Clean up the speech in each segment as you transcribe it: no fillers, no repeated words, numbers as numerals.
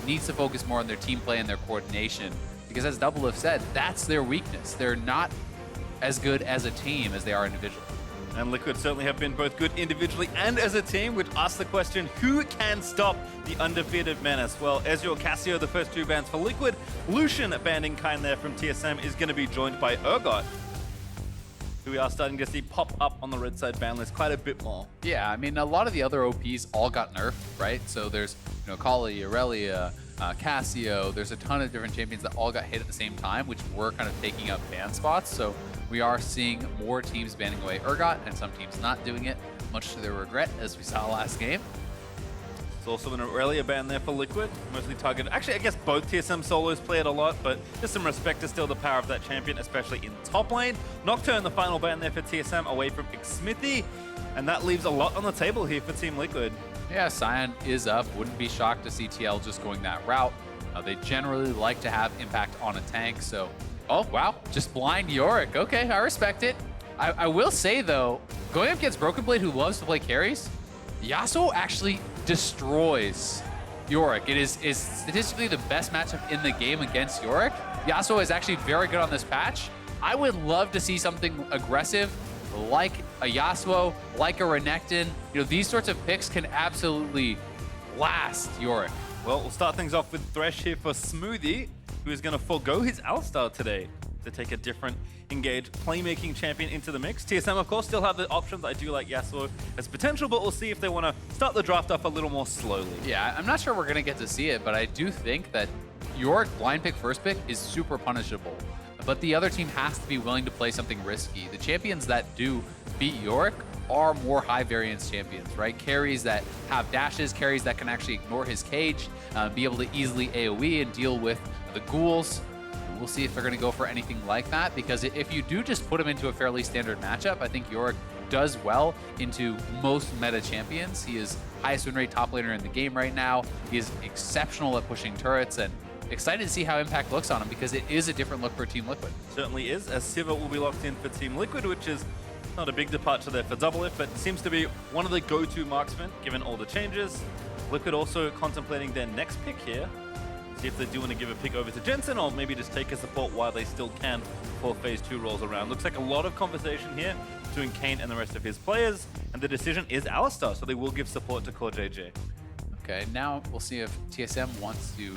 needs to focus more on their team play and their coordination. Because as Double have said, that's their weakness. They're not as good as a team as they are individually. And Liquid certainly have been both good individually and as a team, which asks the question, who can stop the undefeated menace? Well, Ezreal, Cassio, the first 2 bans for Liquid. Lucian banning Kind there from TSM is going to be joined by Urgot, who we are starting to see pop up on the red side ban list quite a bit more. Yeah, I mean, a lot of the other OPs all got nerfed, right? So there's, Kali, Aurelia, Cassio, there's a ton of different champions that all got hit at the same time, which were kind of taking up ban spots. So we are seeing more teams banning away Urgot and some teams not doing it, much to their regret, as we saw last game. There's also an Aurelia ban there for Liquid, mostly targeted. Actually, I guess both TSM solos play it a lot, but just some respect to still the power of that champion, especially in top lane. Nocturne, the final ban there for TSM, away from Xmithy, and that leaves a lot on the table here for Team Liquid. Yeah, Sion is up. Wouldn't be shocked to see TL just going that route. They generally like to have impact on a tank, so... Oh, wow. Just blind Yorick. Okay, I respect it. I will say, though, going up against Broken Blade, who loves to play carries, Yasuo actually destroys Yorick. It is statistically the best matchup in the game against Yorick. Yasuo is actually very good on this patch. I would love to see something aggressive like a Yasuo, like a Renekton. These sorts of picks can absolutely last Yorick. Well, we'll start things off with Thresh here for Smoothie, who is going to forego his Alistar today to take a different engaged playmaking champion into the mix. TSM, of course, still have the options. I do like Yasuo as potential, but we'll see if they want to start the draft off a little more slowly. Yeah, I'm not sure we're going to get to see it, but I do think that Yorick blind pick first pick is super punishable. But the other team has to be willing to play something risky. The champions that do beat Yorick are more high variance champions, right? Carries that have dashes, carries that can actually ignore his cage, be able to easily AoE and deal with the ghouls. We'll see if they're going to go for anything like that, because if you do just put him into a fairly standard matchup, I think Yorick does well into most meta champions. He is highest win rate top laner in the game right now. He is exceptional at pushing turrets, and excited to see how Impact looks on him, because it is a different look for Team Liquid. Certainly is, as Sivir will be locked in for Team Liquid, which is not a big departure there for Double Lift, but seems to be one of the go-to marksmen given all the changes. Liquid also contemplating their next pick here. See if they do want to give a pick over to Jensen, or maybe just take a support while they still can before Phase 2 rolls around. Looks like a lot of conversation here between Kane and the rest of his players, and the decision is Alistar, so they will give support to Core JJ. Okay, now we'll see if TSM wants to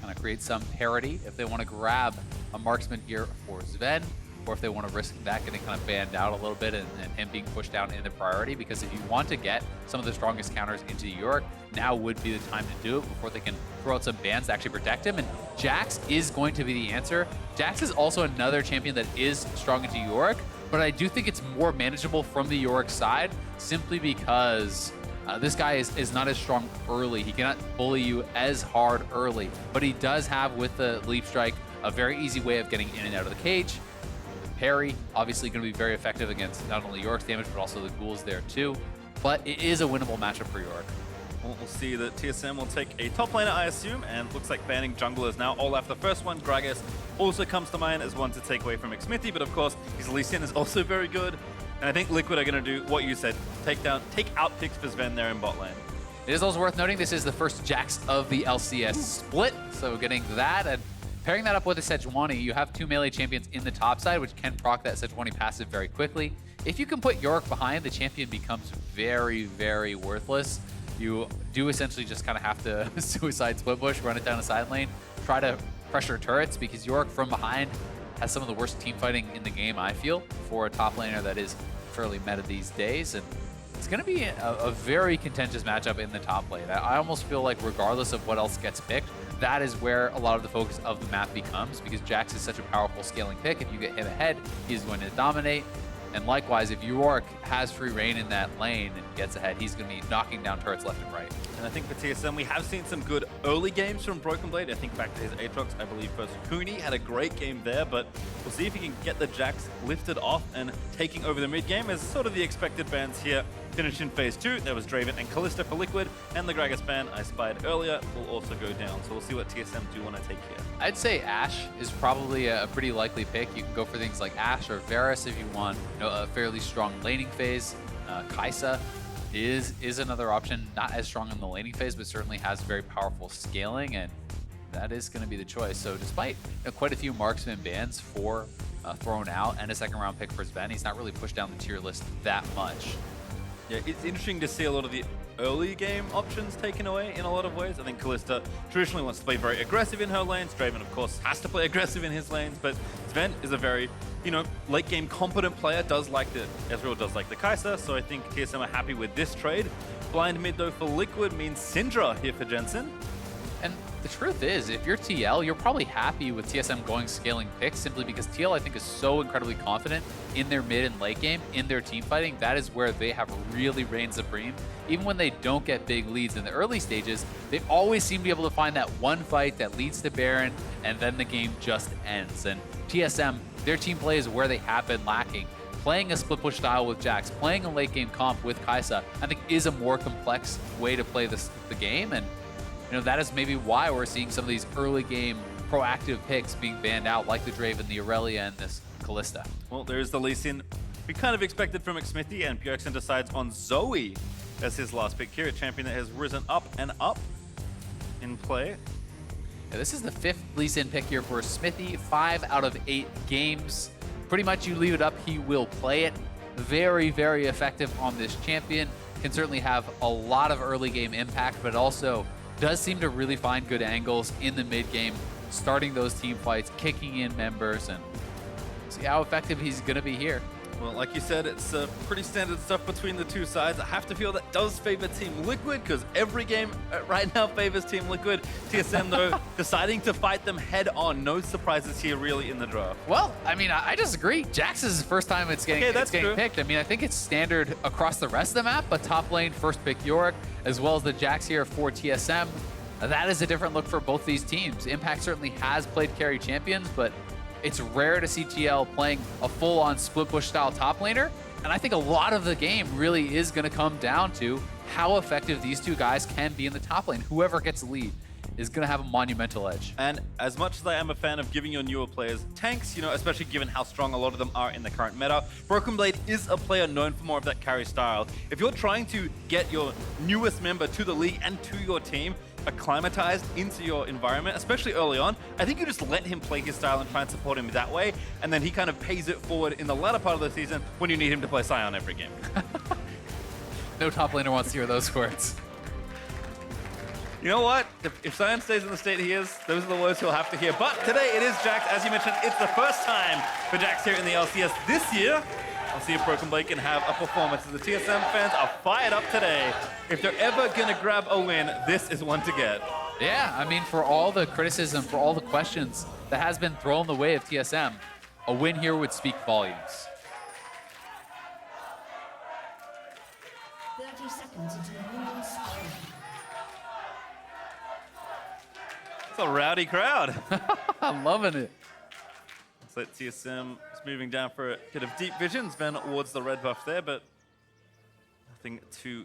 kind of create some parity, if they want to grab a marksman here for Sven, or if they want to risk that getting kind of banned out a little bit and him being pushed down into priority. Because if you want to get some of the strongest counters into Yorick, now would be the time to do it before they can throw out some bans to actually protect him. And Jax is going to be the answer. Jax is also another champion that is strong into Yorick, but I do think it's more manageable from the Yorick side, simply because this guy is not as strong early. He cannot bully you as hard early, but he does have, with the Leap Strike, a very easy way of getting in and out of the cage. Parry, obviously going to be very effective against not only Yorick's damage, but also the ghouls there too. But it is a winnable matchup for Yorick. We'll see that TSM will take a top laner, I assume, and looks like banning junglers now. Olaf, the first one. Gragas also comes to mind as one to take away from Xmithy, but of course, his Lee Sin is also very good. And I think Liquid are going to do what you said, take out picks for Sven there in bot lane. It is also worth noting this is the first Jax of the LCS split, so getting that and pairing that up with a Sejuani, you have 2 melee champions in the top side, which can proc that Sejuani passive very quickly. If you can put Yorick behind, the champion becomes very, very worthless. You do essentially just kind of have to suicide split push, run it down a side lane, try to pressure turrets, because Yorick from behind has some of the worst team fighting in the game, I feel, for a top laner that is fairly meta these days. And it's going to be a very contentious matchup in the top lane. I almost feel like regardless of what else gets picked, that is where a lot of the focus of the map becomes, because Jax is such a powerful scaling pick. If you get him ahead, he's going to dominate. And likewise, if Yorick has free reign in that lane and gets ahead, he's going to be knocking down turrets left and right. And I think for TSM, we have seen some good early games from Broken Blade. I think back to his Aatrox, I believe first Cooney had a great game there, but we'll see if he can get the Jax lifted off and taking over the mid game as sort of the expected bans here. Finish in Phase 2, there was Draven and Kalista for Liquid, and the Gragas ban I spied earlier will also go down. So we'll see what TSM do want to take here. I'd say Ashe is probably a pretty likely pick. You can go for things like Ashe or Varus if you want a fairly strong laning phase. Kaisa is another option. Not as strong in the laning phase, but certainly has very powerful scaling, and that is going to be the choice. So despite quite a few marksman bans for thrown out and a second-round pick for Sven, he's not really pushed down the tier list that much. Yeah, it's interesting to see a lot of the early game options taken away in a lot of ways. I think Kalista traditionally wants to play very aggressive in her lanes. Draven, of course, has to play aggressive in his lanes, but Sven is a very, late game competent player, Ezreal does like the Kai'Sa, so I think TSM are happy with this trade. Blind mid, though, for Liquid means Syndra here for Jensen. And the truth is, if you're TL, you're probably happy with TSM going scaling picks simply because TL, I think, is so incredibly confident in their mid and late game, in their team fighting. That is where they have really reigned supreme. Even when they don't get big leads in the early stages, they always seem to be able to find that one fight that leads to Baron, and then the game just ends. And TSM, their team play is where they have been lacking. Playing a split push style with Jax, playing a late game comp with Kai'Sa, I think is a more complex way to play the game. And that is maybe why we're seeing some of these early game proactive picks being banned out, like the Draven, the Aurelia, and this Kalista. Well, there's the Lee Sin we kind of expected from Xmithie, and Bjergsen decides on Zoe as his last pick here, a champion that has risen up and up in play. Yeah, this is the 5th Lee Sin pick here for Xmithie, 5 out of 8 games. Pretty much you leave it up, he will play it. Very, very effective on this champion. Can certainly have a lot of early game impact, but also does seem to really find good angles in the mid game, starting those team fights, kicking in members, and see how effective he's going to be here. Well, like you said, it's pretty standard stuff between the two sides. I have to feel that does favor Team Liquid, because every game right now favors Team Liquid. TSM, though, deciding to fight them head on. No surprises here, really, in the draft. Well, I mean, I disagree. Jax is the first time it's getting picked. I mean, I think it's standard across the rest of the map, but top lane, first pick Yorick, as well as the Jax here for TSM. That is a different look for both these teams. Impact certainly has played carry champions, but it's rare to see TL playing a full-on split push style top laner. And I think a lot of the game really is going to come down to how effective these two guys can be in the top lane. Whoever gets the lead is going to have a monumental edge. And as much as I am a fan of giving your newer players tanks, especially given how strong a lot of them are in the current meta, Broken Blade is a player known for more of that carry style. If you're trying to get your newest member to the league and to your team acclimatized into your environment, especially early on, I think you just let him play his style and try and support him that way, and then he kind of pays it forward in the latter part of the season when you need him to play Sion every game. No top laner wants to hear those words. You know what? If Sion stays in the state he is, those are the words he'll have to hear. But today it is Jax. As you mentioned, it's the first time for Jax here in the LCS this year. I'll see if Broken Blade can have a performance. The TSM fans are fired up today. If they're ever going to grab a win, this is one to get. Yeah, I mean, for all the criticism, for all the questions that has been thrown the way of TSM, a win here would speak volumes. 30 seconds until the minions spawn. It's a rowdy crowd. I'm loving it. Looks like TSM is moving down for a bit of deep vision. Sven awards the red buff there, but nothing too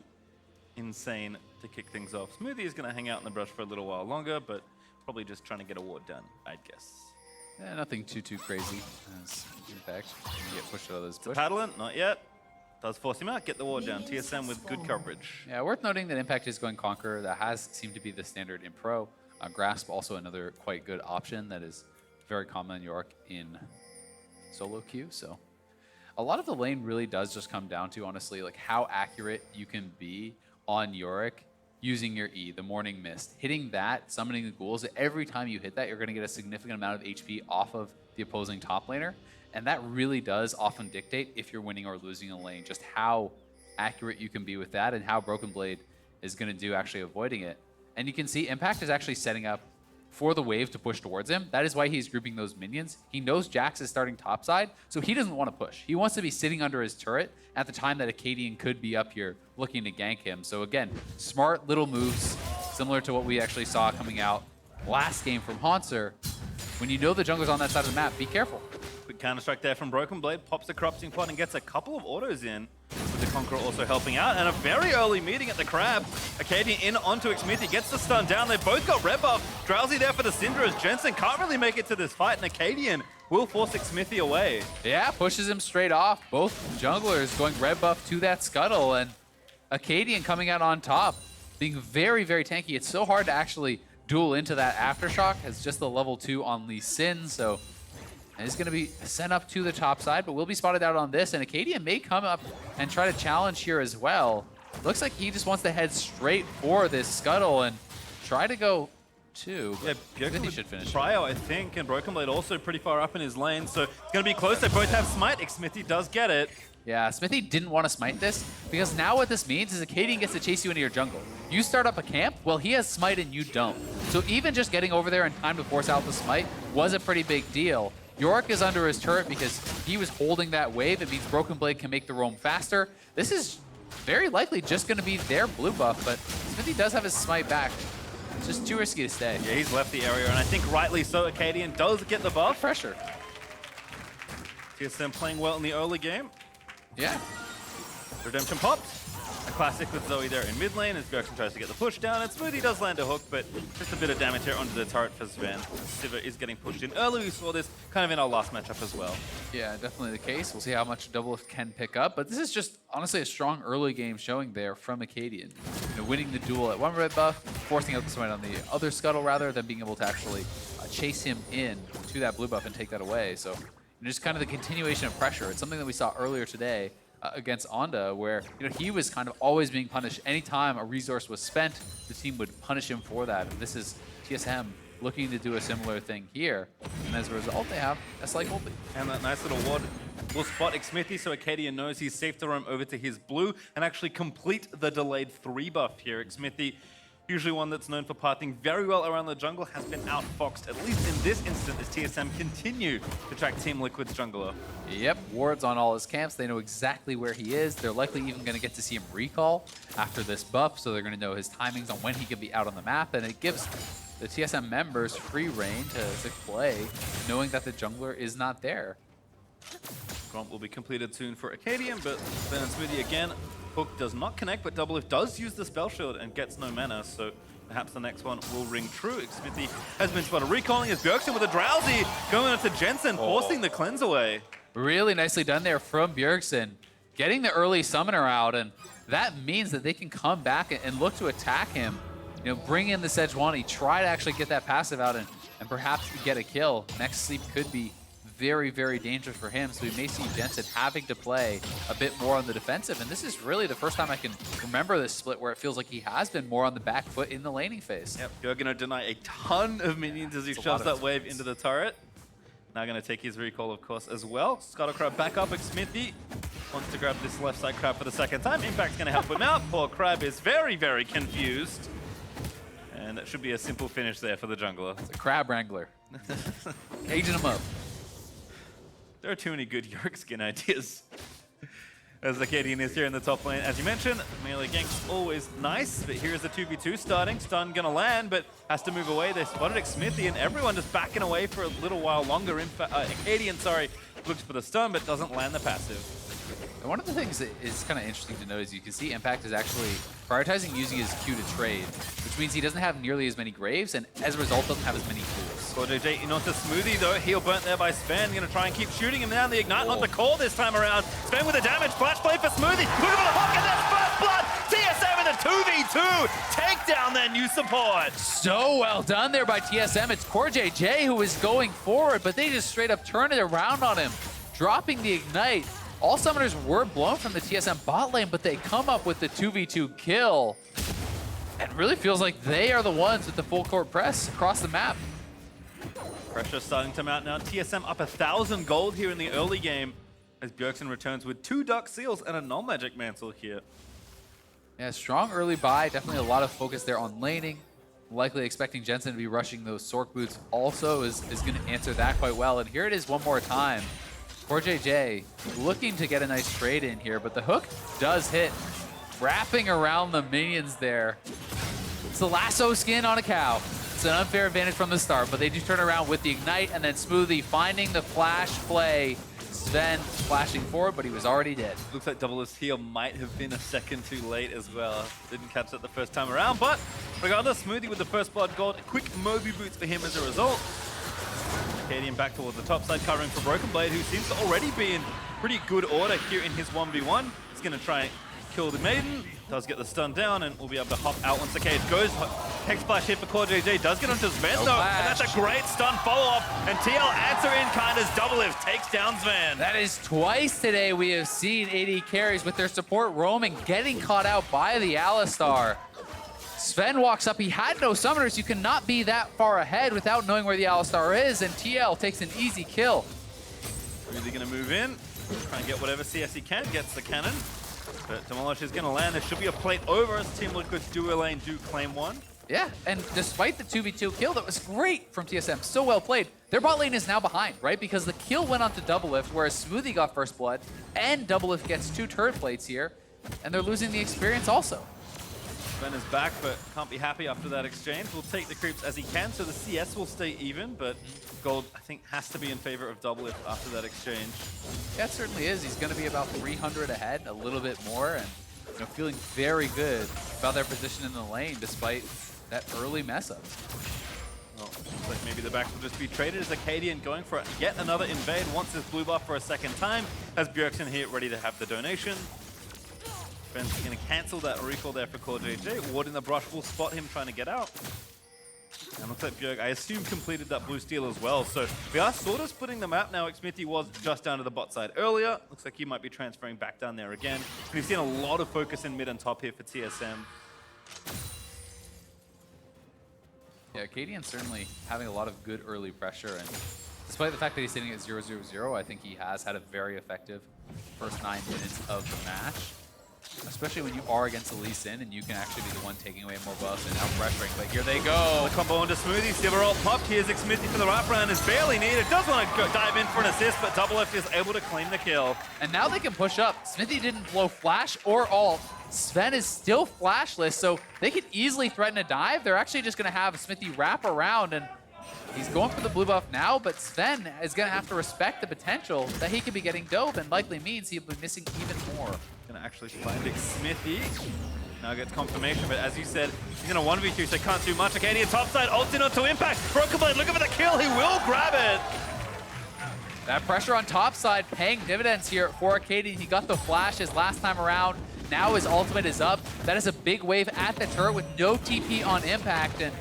insane to kick things off. Smoothie is going to hang out in the brush for a little while longer, but probably just trying to get a ward done, I'd guess. Yeah, nothing too crazy. As Impact can get pushed out of this bush. Paddling, not yet. Does force him out, get the ward down. TSM with good coverage. Yeah, worth noting that Impact is going Conqueror. That has seemed to be the standard in Pro. Grasp also another quite good option that is very common in York in solo queue. So a lot of the lane really does just come down to, honestly, like how accurate you can be on Yorick using your E, the Morning Mist. Hitting that, summoning the ghouls, every time you hit that, you're going to get a significant amount of HP off of the opposing top laner. And that really does often dictate if you're winning or losing a lane, just how accurate you can be with that and how Broken Blade is going to do actually avoiding it. And you can see Impact is actually setting up for the wave to push towards him. That is why he's grouping those minions. He knows Jax is starting topside, so he doesn't want to push. He wants to be sitting under his turret at the time that Acadian could be up here looking to gank him. So again, smart little moves, similar to what we actually saw coming out last game from Haunter. When you know the jungler's on that side of the map, be careful. Quick counter-strike there from Broken Blade, pops the corrupting pod and gets a couple of autos in, with the Conqueror also helping out, and a very early meeting at the Crab. Acadian in onto Xmithie, gets the stun down. They both got red buff. Drowsy there for the Syndra as Jensen can't really make it to this fight, and Acadian will force Xmithie away. Yeah, pushes him straight off. Both junglers going red buff to that scuttle, and Acadian coming out on top, being very, very tanky. It's so hard to actually duel into that Aftershock as just the level 2 on Lee Sin, so it's going to be sent up to the top side, but will be spotted out on this, and Acadian may come up and try to challenge here as well. Looks like he just wants to head straight for this Scuttle and try to go 2. Yeah, then he should finish. Cryo, I think, and Broken Blade also pretty far up in his lane, so it's going to be close. They both have Smite. Smithy does get it. Yeah, Smithy didn't want to smite this, because now what this means is Acadian gets to chase you into your jungle. You start up a camp, well, he has smite and you don't. So even just getting over there in time to force out the smite was a pretty big deal. Yorick is under his turret because he was holding that wave. It means Broken Blade can make the roam faster. This is very likely just going to be their blue buff, but Smithy does have his smite back. It's just too risky to stay. Yeah, he's left the area, and I think rightly so. Acadian does get the buff. Pressure. TSM playing well in the early game. Yeah. Redemption popped. A classic with Zoe there in mid lane as Bjergsen tries to get the push down, and Smoothie does land a hook, but just a bit of damage here onto the turret for Sven. Sivir is getting pushed in early. We saw this kind of in our last matchup as well. Yeah, definitely the case. We'll see how much Doublelift can pick up, but this is just honestly a strong early game showing there from Acadian. You know, winning the duel at one red buff, forcing out the smite on the other Scuttle rather than being able to actually chase him in to that blue buff and take that away. So just kind of the continuation of pressure. It's something that we saw earlier today against Onda, where he was kind of always being punished. Anytime a resource was spent, the team would punish him for that. And this is TSM looking to do a similar thing here. And as a result, they have a slight ulti. And that nice little ward will spot Xmithy, so Acadian knows he's safe to roam over to his blue and actually complete the delayed 3 buff here. Xmithy, usually one that's known for pathing very well around the jungle, has been outfoxed, at least in this instant, as TSM continue to track Team Liquid's jungler. Yep, wards on all his camps. They know exactly where he is. They're likely even going to get to see him recall after this buff, so they're going to know his timings on when he can be out on the map, and it gives the TSM members free reign to play, knowing that the jungler is not there. Gromp will be completed soon for Acadian, but Ben and Smoothie again. Hook does not connect, but Doublelift does use the spell shield and gets no mana, so perhaps the next one will ring true. Xmithy has been spotted recalling as Bjergsen with a Drowsy going on to Jensen, forcing the cleanse away. Really nicely done there from Bjergsen, getting the early summoner out, and that means that they can come back and look to attack him. Bring in the Sejuani, try to actually get that passive out and perhaps get a kill. Next sleep could be very, very dangerous for him, so we may see Jensen having to play a bit more on the defensive, and this is really the first time I can remember this split where it feels like he has been more on the back foot in the laning phase. Yep, you're going to deny a ton of minions as he shoves that wave into the turret. Now going to take his recall, of course, as well. Scuttlecrab back up. Xmithy wants to grab this left side crab for the second time. Impact's going to help him out. Poor crab is very, very confused. And that should be a simple finish there for the jungler. It's a crab wrangler. Caging him up. There are too many good Yorick skin ideas. As Acadian is here in the top lane. As you mentioned, melee gank's always nice, but here's the 2v2 starting. Stun gonna land, but has to move away. They spotted Xmithy, and everyone just backing away for a little while longer. Acadian, looks for the stun, but doesn't land the passive. And one of the things that is kind of interesting to note is you can see Impact is actually prioritizing using his Q to trade, which means he doesn't have nearly as many Graves, and as a result doesn't have as many tools. JJ in onto Smoothie though, heal burnt there by Sven, gonna try and keep shooting him down. The Ignite not the call this time around. Sven with the damage, flash play for Smoothie, looking for the hook, and that's first blood! TSM in the 2v2, take down their new support. So well done there by TSM. It's Core JJ who is going forward, but they just straight up turn it around on him, dropping the Ignite. All summoners were blown from the TSM bot lane, but they come up with the 2v2 kill. And really feels like they are the ones with the full court press across the map. Pressure starting to mount now. TSM up 1,000 gold here in the early game as Bjergsen returns with 2 Dark Seals and a Null Magic Mantle here. Yeah, strong early buy. Definitely a lot of focus there on laning. Likely expecting Jensen to be rushing those Sork boots also is going to answer that quite well. And here it is one more time. Core JJ looking to get a nice trade in here, but the hook does hit, wrapping around the minions there. It's the lasso skin on a cow. It's an unfair advantage from the start, but they do turn around with the Ignite, and then Smoothie finding the flash play. Sven flashing forward, but he was already dead. Looks like Doublelift's heal might have been a second too late as well. Didn't catch it the first time around, but regardless, Smoothie with the first blood gold. Quick Moby boots for him as a result. Acadian back towards the top side, covering for Broken Blade, who seems to already be in pretty good order here in his 1v1. He's going to try and kill the Maiden, does get the stun down, and will be able to hop out once the cage goes. Hex Splash hit for Core JJ, does get onto Sven though, and that's a great stun follow-up, and TL answer in kind as double lift takes down Sven. That is twice today we have seen AD carries with their support roaming, getting caught out by the Alistar. Sven walks up, he had no summoners, you cannot be that far ahead without knowing where the Alistar is, and TL takes an easy kill. Really gonna move in, try and get whatever CS he can, gets the cannon. But Demolish is gonna land, there should be a plate over as Team Liquid's duo lane do claim one. Yeah, and despite the 2v2 kill, that was great from TSM, so well played. Their bot lane is now behind, right? Because the kill went on to Double Lift, whereas Smoothie got first blood, and Double Lift gets 2 turret plates here, and they're losing the experience also. Sven is back, but can't be happy after that exchange. Will take the creeps as he can, so the CS will stay even, but gold, I think, has to be in favor of Double Lift after that exchange. Yeah, it certainly is. He's going to be about 300 ahead, a little bit more, and feeling very good about their position in the lane despite that early mess up. Well, looks like maybe the back will just be traded as Acadian going for yet another invade, wants his blue buff for a second time, as Bjergsen here ready to have the donation. Ben's going to cancel that recall there for Core JJ. Ward in the brush will spot him trying to get out. And looks like Bjerg, I assume, completed that blue steal as well. So we are sort of splitting the map now. Xmithy was just down to the bot side earlier. Looks like he might be transferring back down there again. And we've seen a lot of focus in mid and top here for TSM. Yeah, Acadian's certainly having a lot of good early pressure, and despite the fact that he's sitting at 0-0-0, I think he has had a very effective first 9 minutes of the match. Especially when you are against the Lee Sin and you can actually be the one taking away more buffs and out pressuring. But here they go. The combo onto Smoothie. Sivir ult popped. Here's Xmithy for the wraparound. Is barely needed. Does want to dive in for an assist, but Double Lift is able to claim the kill. And now they can push up. Smithy didn't blow flash or ult. Sven is still flashless, so they could easily threaten a dive. They're actually just going to have Smithy wrap around, and he's going for the blue buff now, but Sven is going to have to respect the potential that he could be getting dove, and likely means he'll be missing even more. Gonna actually find Xmithy. Now gets confirmation, but as you said, he's gonna 1v2, so can't do much. Acadian topside, ults in onto Impact. Broken Blade looking for the kill, he will grab it. That pressure on top side paying dividends here for Acadian. He got the flashes last time around. Now his ultimate is up. That is a big wave at the turret with no TP on Impact, and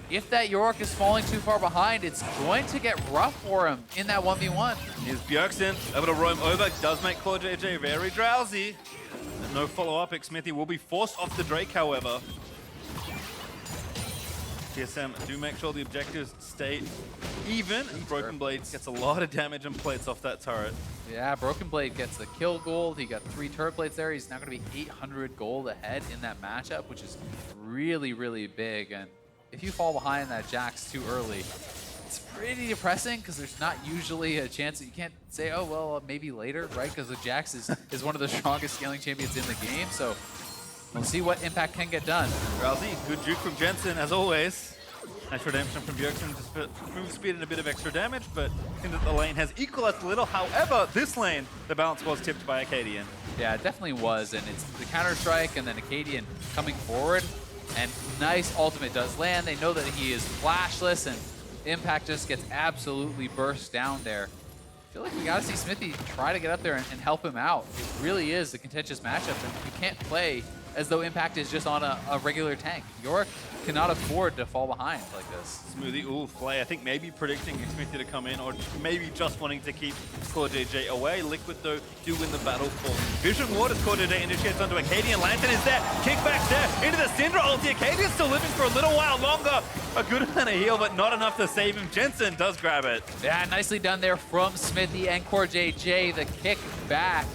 if that Yorick is falling too far behind, it's going to get rough for him in that 1v1. Here's Bjergsen, able to roam over, does make Core JJ very drowsy. And no follow-up, Xmithy will be forced off the Drake, however. TSM do make sure the objectives stay even, and Broken Blade gets a lot of damage and plates off that turret. Yeah, Broken Blade gets the kill gold. He got 3 turret plates there. He's now going to be 800 gold ahead in that matchup, which is really, really big. And if you fall behind that Jax too early, it's pretty depressing because there's not usually a chance that you can't say, oh, well, maybe later, right? Because the Jax is one of the strongest scaling champions in the game. So we'll see what Impact can get done. Drowsy, good juke from Jensen, as always. Nice redemption from Bjergsen, just move speed and a bit of extra damage, but into the lane has equalized a little. However, this lane, the balance was tipped by Acadian. Yeah, it definitely was, and it's the counter-strike and then Acadian coming forward, and nice ultimate does land. They know that he is flashless, and Impact just gets absolutely burst down there. I feel like we gotta see Smithy try to get up there and help him out. It really is a contentious matchup, and you can't play as though Impact is just on a regular tank. Yorick cannot afford to fall behind like this. Smoothie, ooh, Flay, I think maybe predicting Xmithy to come in, or maybe just wanting to keep Core JJ away. Liquid, though, do win the battle for Vision Ward as Core JJ initiates onto Acadian. Lantern is there, kickback there, into the Syndra ulti. Acadian's still living for a little while longer. A good amount of heal, but not enough to save him. Jensen does grab it. Yeah, nicely done there from Smithy and Core JJ, the kick back.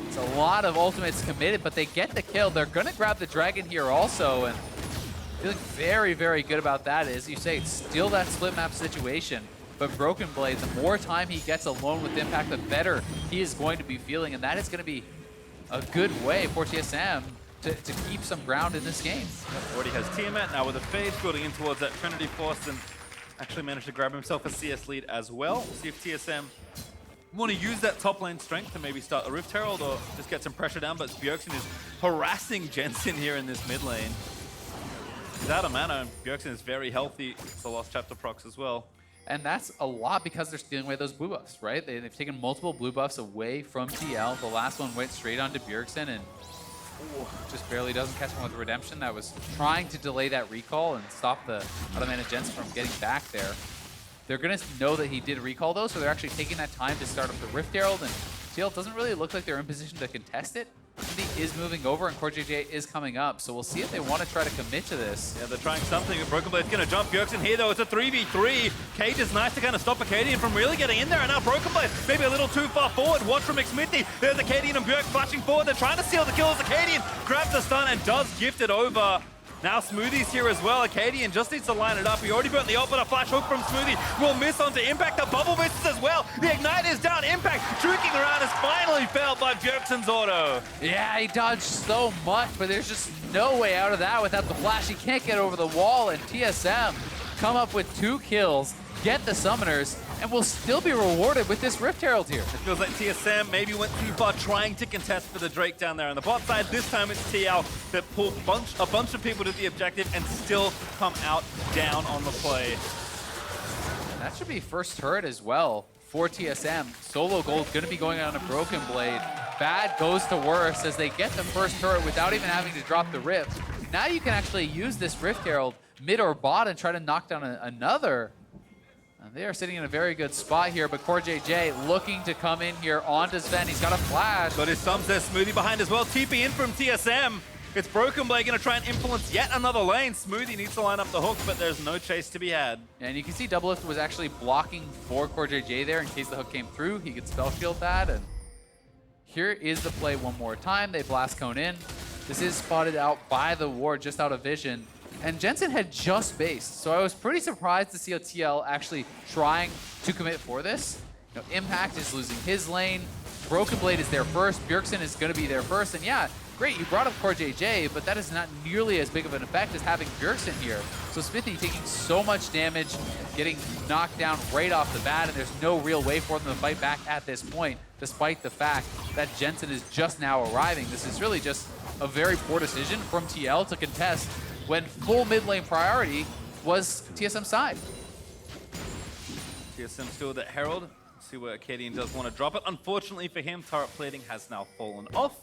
It's a lot of ultimates committed, but they get the kill. They're gonna grab the dragon here also, and feeling very, very good about that. As you say, it's still that split map situation, but Broken Blade, the more time he gets alone with Impact, the better he is going to be feeling, and that is gonna be a good way for TSM to keep some ground in this game. Already has Tiamat, now with a fade, building in towards that Trinity Force, and actually managed to grab himself a CS lead as well. We'll see if TSM want to use that top lane strength to maybe start a Rift Herald or just get some pressure down, but Bjergsen is harassing Jensen here in this mid lane. He's out of mana, and Bjergsen is very healthy. It's a Lost Chapter procs as well. And that's a lot because they're stealing away those blue buffs, right? They've taken multiple blue buffs away from TL. The last one went straight onto Bjergsen, and Ooh, just barely doesn't catch one with the redemption. That was trying to delay that recall and stop the Automana Jensen from getting back there. They're going to know that he did recall though, so they're actually taking that time to start up the Rift Herald, and TL doesn't really look like they're in position to contest it. Smithy is moving over and CoreJJ is coming up, so we'll see if they want to try to commit to this. Yeah, they're trying something. Broken Blade's going to jump Bjergsen here, though. It's a 3v3. Cage is nice to kind of stop Acadian from really getting in there, and now Broken Blade maybe a little too far forward. Watch from McSmithy. There's Acadian and Bjerg flashing forward. They're trying to steal the kill as Acadian grabs the stun and does gift it over. Now Smoothie's here as well. Acadian just needs to line it up. He already burnt the ult, but a flash hook from Smoothie will miss onto Impact. The bubble misses as well. The Ignite is down. Impact juking around is finally felled by Bjergsen's auto. Yeah, he dodged so much, but there's just no way out of that without the flash. He can't get over the wall, and TSM come up with 2 kills, get the summoners, and will still be rewarded with this Rift Herald here. It feels like TSM maybe went too far trying to contest for the Drake down there on the bot side. This time it's TL that pulled a bunch of people to the objective and still come out down on the play. That should be first turret as well for TSM. Solo Gold going to be going on a Broken Blade. Bad goes to worse as they get the first turret without even having to drop the Rift. Now you can actually use this Rift Herald mid or bot and try to knock down another. They are sitting in a very good spot here, but CoreJJ looking to come in here onto Sven. He's got a flash. Got his thumbs there, Smoothie behind as well. TP in from TSM. It's Broken Blade going to try and influence yet another lane. Smoothie needs to line up the hook, but there's no chase to be had. And you can see Doublelift was actually blocking for CoreJJ there in case the hook came through. He could spell shield that, and here is the play one more time. They blast cone in. This is spotted out by the ward, just out of vision. And Jensen had just based, so I was pretty surprised to see TL actually trying to commit for this. You know, Impact is losing his lane. Broken Blade is there first. Bjergsen is going to be there first. And yeah, great, you brought up CoreJJ, but that is not nearly as big of an effect as having Bjergsen here. So Smithy taking so much damage, getting knocked down right off the bat, and there's no real way for them to fight back at this point, despite the fact that Jensen is just now arriving. This is really just a very poor decision from TL to contest when full mid lane priority was TSM's side. TSM still with that Herald. See where Acadian does want to drop it. Unfortunately for him, turret plating has now fallen off.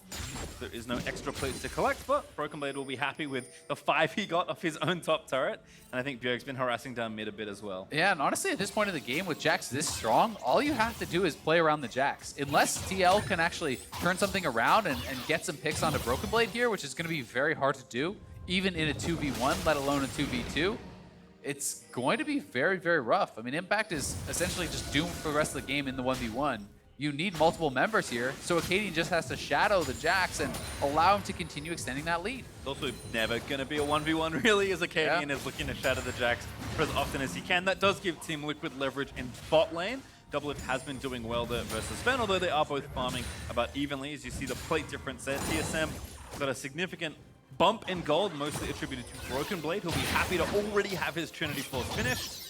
There is no extra plates to collect, but Broken Blade will be happy with the 5 he got off his own top turret. And I think Bjerg's been harassing down mid a bit as well. Yeah, and honestly, at this point in the game, with Jax this strong, all you have to do is play around the Jax. Unless TL can actually turn something around and get some picks onto Broken Blade here, which is going to be very hard to do, even in a 2v1, let alone a 2v2. It's going to be very, very rough. I mean, Impact is essentially just doomed for the rest of the game in the 1v1. You need multiple members here, so Acadian just has to shadow the Jax and allow him to continue extending that lead. It's also never going to be a 1v1 really, as Acadian is looking to shatter the Jax for as often as he can. That does give Team Liquid leverage in bot lane. Doublelift has been doing well there versus Sven, although they are both farming about evenly. As you see the plate difference there, TSM got a significant bump in gold, mostly attributed to Broken Blade. He'll be happy to already have his Trinity Force finished.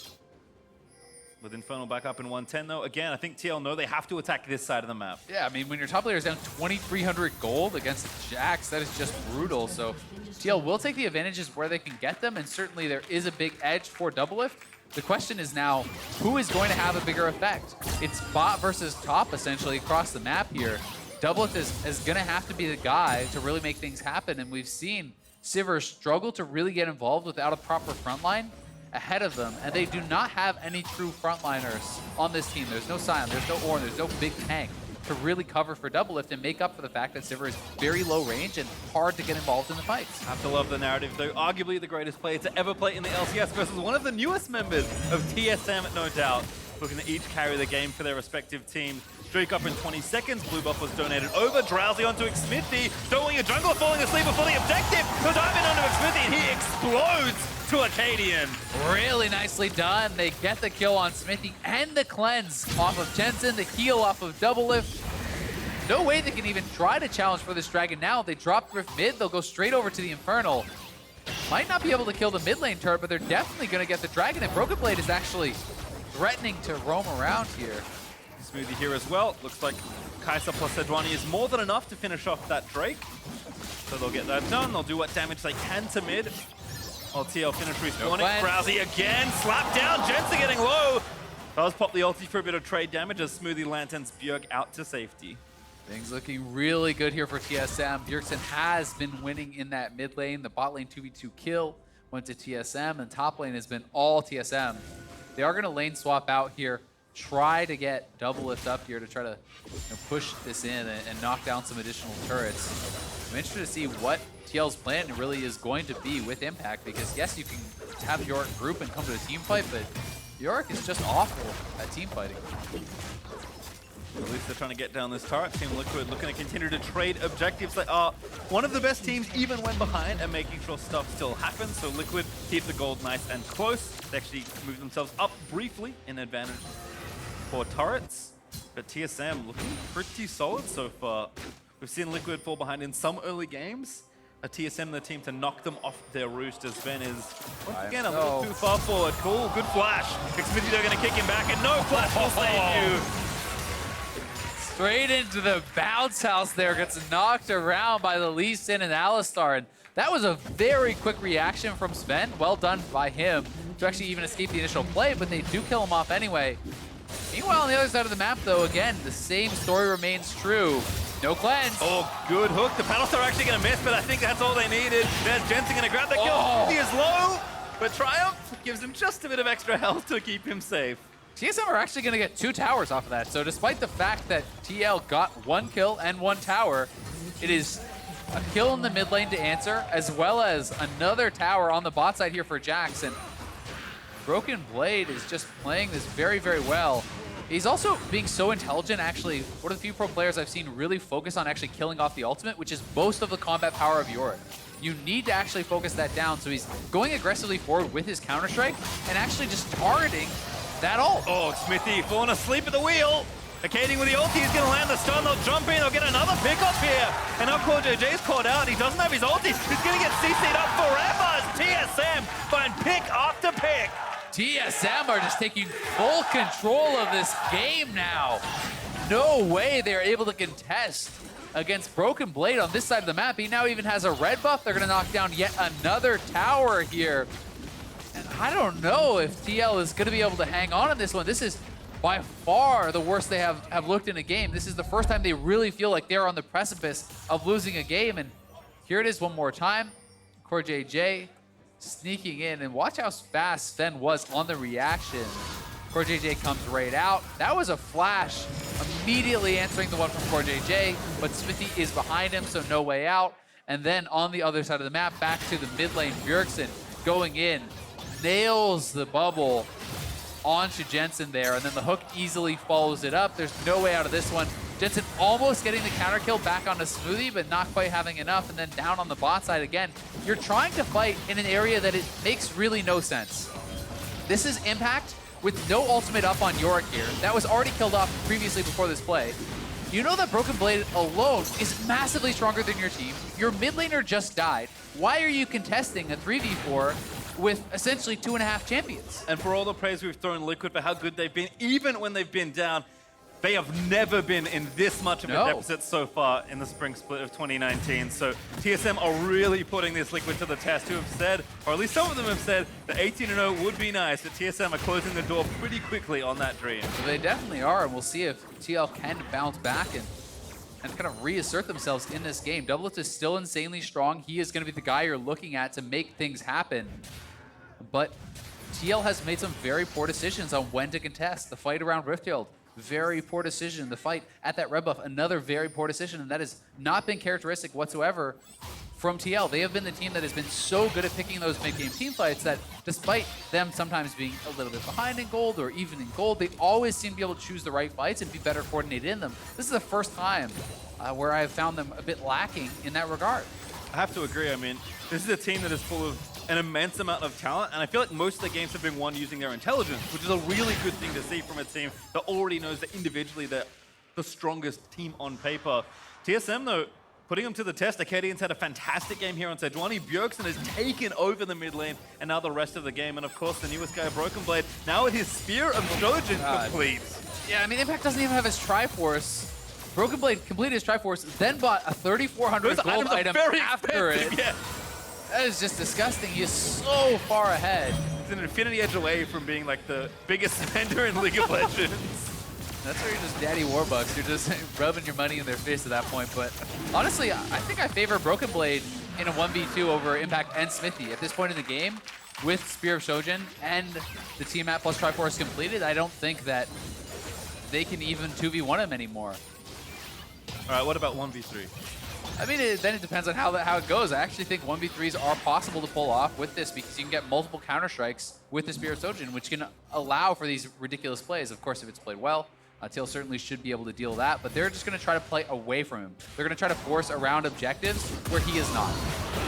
With Infernal back up in 110 though, again, I think TL know they have to attack this side of the map. Yeah, I mean, when your top player is down 2,300 gold against Jax, that is just brutal. So TL will take the advantages where they can get them, and certainly there is a big edge for Doublelift. The question is now, who is going to have a bigger effect? It's bot versus top, essentially, across the map here. Doublelift is going to have to be the guy to really make things happen, and we've seen Sivir struggle to really get involved without a proper frontline ahead of them, and they do not have any true frontliners on this team. There's no Sion, there's no Ornn, there's no big tank to really cover for Doublelift and make up for the fact that Sivir is very low range and hard to get involved in the fights. Have to love the narrative, though. Arguably the greatest player to ever play in the LCS versus one of the newest members of TSM, no doubt. Looking to each carry the game for their respective teams. Drake up in 20 seconds. Blue buff was donated over. Drowsy onto Xmithy. Don't want your jungler falling asleep before the objective. Goes dive in onto Xmithy and he explodes to Acadian. Really nicely done. They get the kill on Smithy and the cleanse off of Jensen, the heal off of Doublelift. No way they can even try to challenge for this dragon now. They drop Rift mid. They'll go straight over to the Infernal. Might not be able to kill the mid lane turret, but they're definitely going to get the dragon. And Broken Blade is actually threatening to roam around here. Smoothie here as well. Looks like Kai'Sa plus Sejuani is more than enough to finish off that Drake. So they'll get that done. They'll do what damage they can to mid. While TL finish respawning. Drowsy again. Slap down. Jensen getting low. Does pop the ulti for a bit of trade damage as Smoothie lanterns Bjerg out to safety. Things looking really good here for TSM. Bjergsen has been winning in that mid lane. The bot lane 2v2 kill went to TSM, and top lane has been all TSM. They are going to lane swap out here, try to get double lift up here to try to push this in and knock down some additional turrets. I'm interested to see what TL's plan really is going to be with Impact, because yes, you can have Yorick group and come to a team fight, but Yorick is just awful at team fighting. At least they're trying to get down this turret. Team Liquid looking to continue to trade objectives. They are one of the best teams even when behind and making sure stuff still happens. So Liquid keep the gold nice and close. They actually move themselves up briefly in advantage for turrets. But TSM looking pretty solid so far. We've seen Liquid fall behind in some early games. A TSM the team to knock them off their roost as Sven is once again a little too far forward. Cool, good flash. Xmithie they're going to kick him back and no flash will save you. Straight into the bounce house there, gets knocked around by the Lee Sin and Alistar. And that was a very quick reaction from Sven. Well done by him to actually even escape the initial play, but they do kill him off anyway. Meanwhile, on the other side of the map, though, again, the same story remains true. No cleanse. Oh, good hook. The Battlestar are actually going to miss, but I think that's all they needed. There's Jensen going to grab the kill. He is low, but Triumph gives him just a bit of extra health to keep him safe. TSM are actually going to get 2 towers off of that. So despite the fact that TL got 1 kill and 1 tower, it is a kill in the mid lane to answer, as well as another tower on the bot side here for Jackson. Broken Blade is just playing this very, very well. He's also being so intelligent, actually. One of the few pro players I've seen really focus on actually killing off the ultimate, which is most of the combat power of Yorick. You need to actually focus that down. So he's going aggressively forward with his Counter-Strike and actually just targeting that ult. Oh, Xmithie falling asleep at the wheel. Arcading with the ulti, he's going to land the stun. They'll jump in, they'll get another pick up here. And now CoreJJ's caught out. He doesn't have his ulti. He's going to get CC'd up forever as TSM find pick after pick. TSM are just taking full control of this game now. No way they're able to contest against Broken Blade on this side of the map. He now even has a red buff. They're going to knock down yet another tower here. And I don't know if TL is going to be able to hang on in this one. This is by far the worst they have looked in a game. This is the first time they really feel like they're on the precipice of losing a game. And here it is one more time. CoreJJ sneaking in, and watch how fast Sven was on the reaction. CoreJJ comes right out. That was a flash, immediately answering the one from CoreJJ, but Xmithie is behind him, so no way out. And then on the other side of the map, back to the mid lane, Bjergsen going in, nails the bubble onto Jensen there, and then the hook easily follows it up. There's no way out of this one. Jensen almost getting the counter kill back onto Smoothie, but not quite having enough, and then down on the bot side again. You're trying to fight in an area that it makes really no sense. This is Impact with no ultimate up on Yorick here. That was already killed off previously before this play. You know that Broken Blade alone is massively stronger than your team. Your mid laner just died. Why are you contesting a 3v4 with essentially 2.5 champions? And for all the praise we've thrown Liquid for how good they've been, even when they've been down, they have never been in this much of a deficit so far in the spring split of 2019. So TSM are really putting this Liquid to the test, who have said, or at least some of them have said, that 18-0 would be nice, but TSM are closing the door pretty quickly on that dream. Well, they definitely are, and we'll see if TL can bounce back and kind of reassert themselves in this game. Doublelift is still insanely strong. He is going to be the guy you're looking at to make things happen. But TL has made some very poor decisions on when to contest. The fight around Riftfield, very poor decision. The fight at that red buff, another very poor decision, and that has not been characteristic whatsoever from TL. They have been the team that has been so good at picking those mid-game team fights that despite them sometimes being a little bit behind in gold or even in gold, they always seem to be able to choose the right fights and be better coordinated in them. This is the first time where I have found them a bit lacking in that regard. I have to agree. I mean, this is a team that is full of an immense amount of talent, and I feel like most of the games have been won using their intelligence, which is a really good thing to see from a team that already knows that individually they're the strongest team on paper. TSM, though, putting them to the test. Acadians had a fantastic game here on Sejuani. Bjergsen has taken over the mid lane, and now the rest of the game. And of course, the newest guy, Broken Blade, now with his Spear of Shojin complete. Yeah, I mean, Impact doesn't even have his Triforce. Broken Blade completed his Triforce, then bought a 3,400 gold item after it. Yeah. That is just disgusting. He is so far ahead. He's an Infinity Edge away from being like the biggest spender in League of Legends. That's where you're just daddy Warbucks. You're just rubbing your money in their face at that point. But honestly, I think I favor Broken Blade in a 1v2 over Impact and Smithy. At this point in the game, with Spear of Shojin and the Tiamat plus Triforce completed, I don't think that they can even 2v1 him anymore. All right, what about 1v3? I mean, then it depends on how it goes. I actually think 1v3s are possible to pull off with this because you can get multiple counter-strikes with the Spear of Shojin, which can allow for these ridiculous plays. Of course, if it's played well, Teal certainly should be able to deal that, but they're just going to try to play away from him. They're going to try to force around objectives where he is not.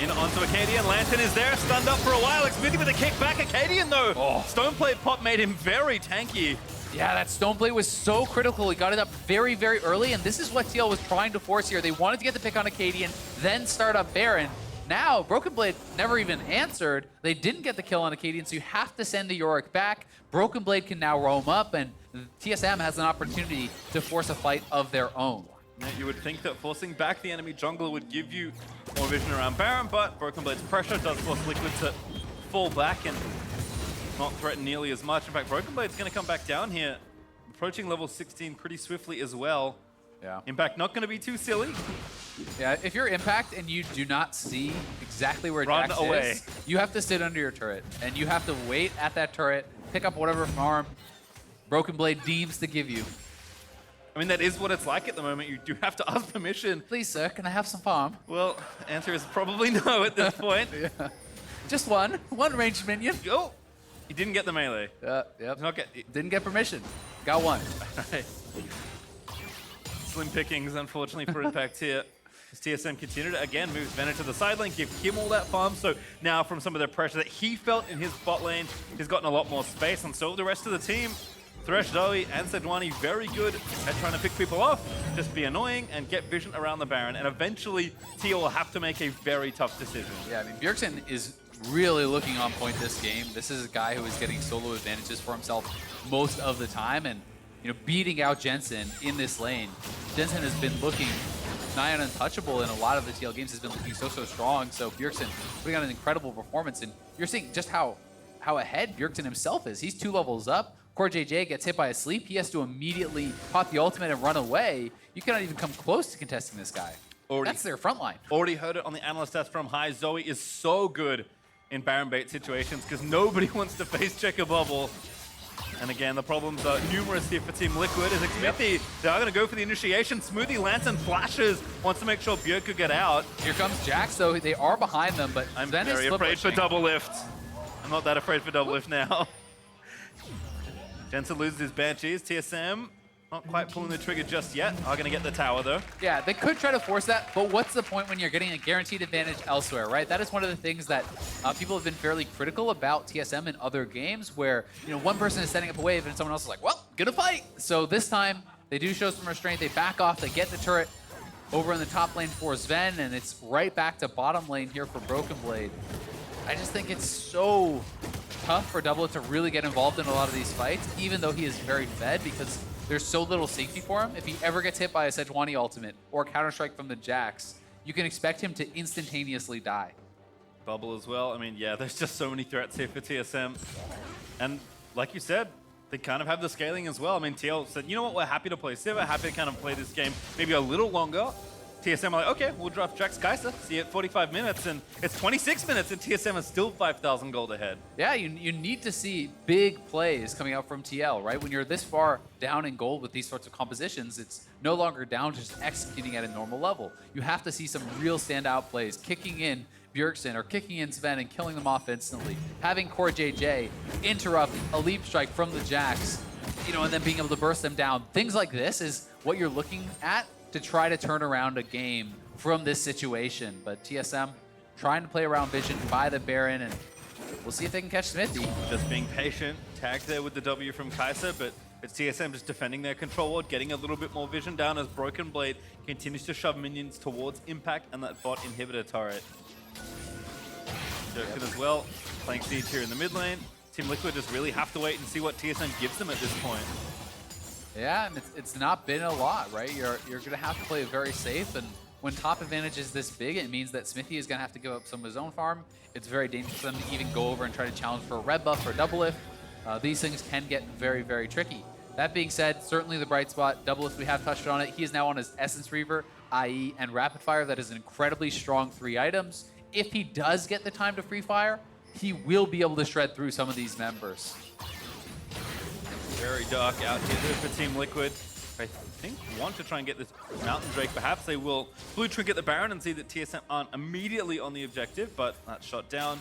In onto Acadian, Lantern is there, stunned up for a while. Xmithie with a kick back. Acadian though, Stoneplate pop made him very tanky. Yeah, that Stoneblade was so critical. He got it up very, very early, and this is what TL was trying to force here. They wanted to get the pick on Acadian, then start up Baron. Now, Broken Blade never even answered. They didn't get the kill on Acadian, so you have to send the Yorick back. Broken Blade can now roam up, and TSM has an opportunity to force a fight of their own. Yeah, you would think that forcing back the enemy jungler would give you more vision around Baron, but Broken Blade's pressure does force Liquid to fall back and not threaten nearly as much. In fact, Broken Blade's going to come back down here, approaching level 16 pretty swiftly as well. Yeah. Impact not going to be too silly. Yeah, if you're Impact and you do not see exactly where Run Jax away. is, you have to sit under your turret, and you have to wait at that turret, pick up whatever farm Broken Blade deems to give you. I mean, that is what it's like at the moment. You do have to ask permission. Please, sir, can I have some farm? Well, answer is probably no at this point. Yeah. Just one ranged minion. Oh, he didn't get the melee. Yep. Not get, Didn't get permission. Got one. Slim pickings, unfortunately, for Impact here. As TSM continued, again, moves Venom to the side lane, give him all that farm. So now from some of the pressure that he felt in his bot lane, he's gotten a lot more space. And so the rest of the team, Thresh, Zoe, and Sejuani, very good at trying to pick people off, just be annoying and get vision around the Baron. And eventually, Teal will have to make a very tough decision. Yeah, I mean, Bjergsen is really looking on point this game. This is a guy who is getting solo advantages for himself most of the time, and beating out Jensen in this lane. Jensen has been looking nigh on untouchable in a lot of the TL games. Has been looking so strong. So Bjergsen putting on an incredible performance, and you're seeing just how ahead Bjergsen himself is. He's 2 levels up. Core JJ gets hit by a sleep. He has to immediately pop the ultimate and run away. You cannot even come close to contesting this guy. That's their front line. Already heard it on the analyst stats from High. Zoe is so good in Baron bait situations because nobody wants to face check a bubble. And again, the problems are numerous here for Team Liquid. As Xmithie, they are going to go for the initiation. Smoothie Lantern flashes, wants to make sure Bjerg could get out. Here comes Jax, though. They are behind them, but I'm Zen very is afraid for double lift. I'm not that afraid for double lift now. Jensen loses his Banshees. TSM not quite pulling the trigger just yet. Are going to get the tower, though. Yeah, they could try to force that, but what's the point when you're getting a guaranteed advantage elsewhere, right? That is one of the things that people have been fairly critical about TSM in other games where, one person is setting up a wave and someone else is like, well, gonna fight. So this time, they do show some restraint. They back off. They get the turret over in the top lane for Sven, and it's right back to bottom lane here for Broken Blade. I just think it's so tough for Doublet to really get involved in a lot of these fights, even though he is very fed, because there's so little safety for him. If he ever gets hit by a Sejuani ultimate or Counter-Strike from the Jax, you can expect him to instantaneously die. Bubble as well. I mean, yeah, there's just so many threats here for TSM. And like you said, they kind of have the scaling as well. I mean, TL said, you know what, we're happy to play Civ, we're happy to kind of play this game maybe a little longer. TSM are like, okay, we'll draft Jax Kai'Sa, see you at 45 minutes, and it's 26 minutes, and TSM is still 5,000 gold ahead. Yeah, you need to see big plays coming out from TL, right? When you're this far down in gold with these sorts of compositions, it's no longer down to just executing at a normal level. You have to see some real standout plays, kicking in Bjergsen or kicking in Sven and killing them off instantly. Having Core JJ interrupt a leap strike from the Jax, and then being able to burst them down. Things like this is what you're looking at to try to turn around a game from this situation. But TSM trying to play around vision, buy the Baron, and we'll see if they can catch Smithy. Just being patient, tagged there with the W from Kai'Sa, but it's TSM just defending their control ward, getting a little bit more vision down as Broken Blade continues to shove minions towards Impact and that bot inhibitor turret. Jokin as well, playing Siege here in the mid lane. Team Liquid just really have to wait and see what TSM gives them at this point. Yeah, and it's not been a lot, right? You're going to have to play it very safe, and when top advantage is this big, it means that Smithy is going to have to give up some of his own farm. It's very dangerous for them to even go over and try to challenge for a red buff or a double lift. These things can get very, very tricky. That being said, certainly the bright spot, Doublelift, we have touched on it. He is now on his Essence Reaver, IE, and Rapid Fire. That is an incredibly strong 3 items. If he does get the time to free fire, he will be able to shred through some of these members. Very dark out here though for Team Liquid. I think want to try and get this Mountain Drake. Perhaps they will blue trinket the Baron and see that TSM aren't immediately on the objective, but that's shot down.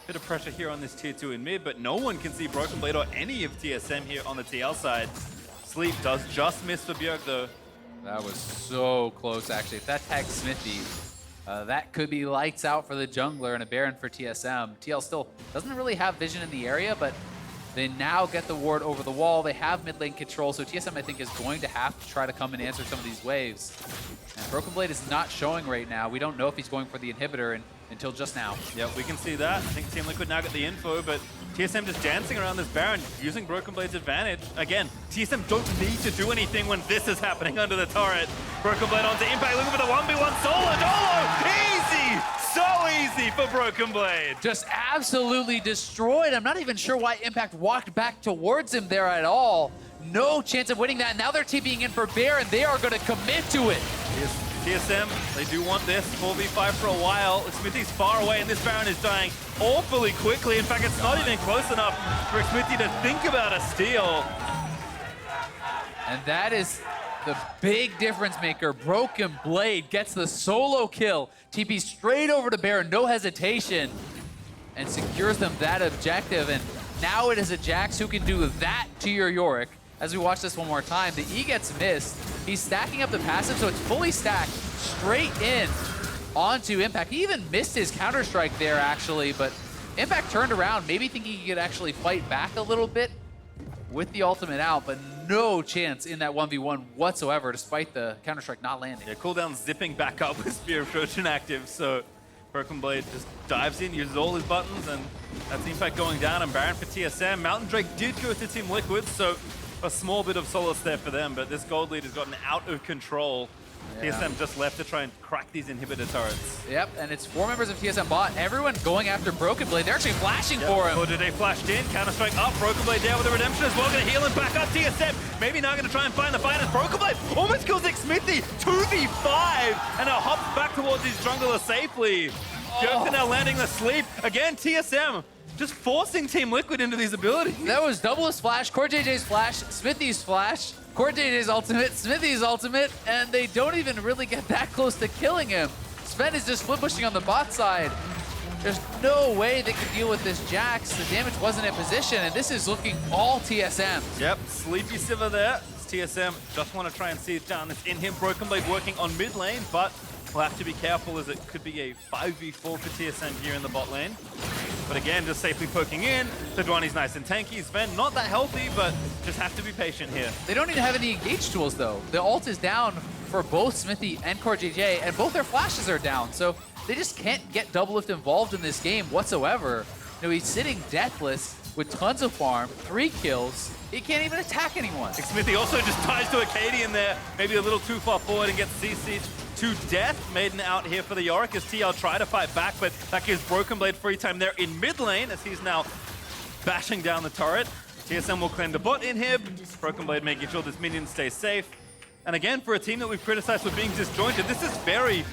Bit of pressure here on this tier 2 in mid, but no one can see Broken Blade or any of TSM here on the TL side. Sleep does just miss for Bjerg though. That was so close, actually. If that tags Smithy, that could be lights out for the jungler and a Baron for TSM. TL still doesn't really have vision in the area, but they now get the ward over the wall. They have mid lane control, so TSM, I think, is going to have to try to come and answer some of these waves. And Broken Blade is not showing right now. We don't know if he's going for the inhibitor until just now. Yep, we can see that. I think Team Liquid now got the info, but TSM just dancing around this Baron, using Broken Blade's advantage. Again, TSM don't need to do anything when this is happening under the turret. Broken Blade onto Impact, looking for the 1v1 solo. Dolo! Easy! So easy for Broken Blade. Just absolutely destroyed. I'm not even sure why Impact walked back towards him there at all. No chance of winning that. Now they're TPing in for Baron. They are going to commit to it. TSM, they do want this 4v5 for a while. Smithy's far away, and this Baron is dying awfully quickly. In fact, it's not even close enough for Smithy to think about a steal. And that is the big difference maker. Broken Blade gets the solo kill. TP straight over to Baron, no hesitation, and secures them that objective. And now it is a Jax who can do that to your Yorick. As we watch this one more time, the E gets missed. He's stacking up the passive, so it's fully stacked straight in onto Impact. He even missed his Counter-Strike there, actually, but Impact turned around, maybe thinking he could actually fight back a little bit with the ultimate out, but no chance in that 1v1 whatsoever, despite the Counter-Strike not landing. Yeah, cooldown zipping back up with Spear of Trojan active, so Broken Blade just dives in, uses all his buttons, and that's Impact going down, and Baron for TSM. Mountain Drake did go to Team Liquid, so a small bit of solace there for them, but this gold lead has gotten out of control. Yeah. TSM just left to try and crack these inhibitor turrets. Yep, and it's 4 members of TSM bot. Everyone going after Broken Blade. They're actually flashing for him. Today flashed in, Counter-Strike up, Broken Blade down with the redemption as well, gonna heal him back up. TSM maybe now gonna try and find the fight as Broken Blade almost kills Smithy, 2v5, and now hops back towards his jungler safely. Jerkton now landing the sleep. Again, TSM just forcing Team Liquid into these abilities. That was Doublelift's flash, Core JJ's flash, Smithy's flash, Core JJ's ultimate, Smithy's ultimate, and they don't even really get that close to killing him. Sven is just flip pushing on the bot side. There's no way they could deal with this Jax. The damage wasn't in position, and this is looking all TSM. Yep, Sleepy Sivir there. TSM just want to try and see it down. It's in him, Broken Blade working on mid lane, but we'll have to be careful as it could be a 5v4 for TSM here in the bot lane. But again, just safely poking in. Sejuani's nice and tanky. Sven not that healthy, but just have to be patient here. They don't even have any engage tools though. The ult is down for both Smithy and Core JJ, and both their flashes are down. So they just can't get Doublelift involved in this game whatsoever. You know, he's sitting deathless with tons of farm, 3 kills. He can't even attack anyone. Smithy also just ties to a Acadian there, maybe a little too far forward and gets CC'd to death. Maiden out here for the Yorick as TL try to fight back, but that gives Broken Blade free time there in mid lane as he's now bashing down the turret. TSM will claim the bot inhib. Broken Blade making sure this minion stays safe. And again, for a team that we've criticized for being disjointed, this is very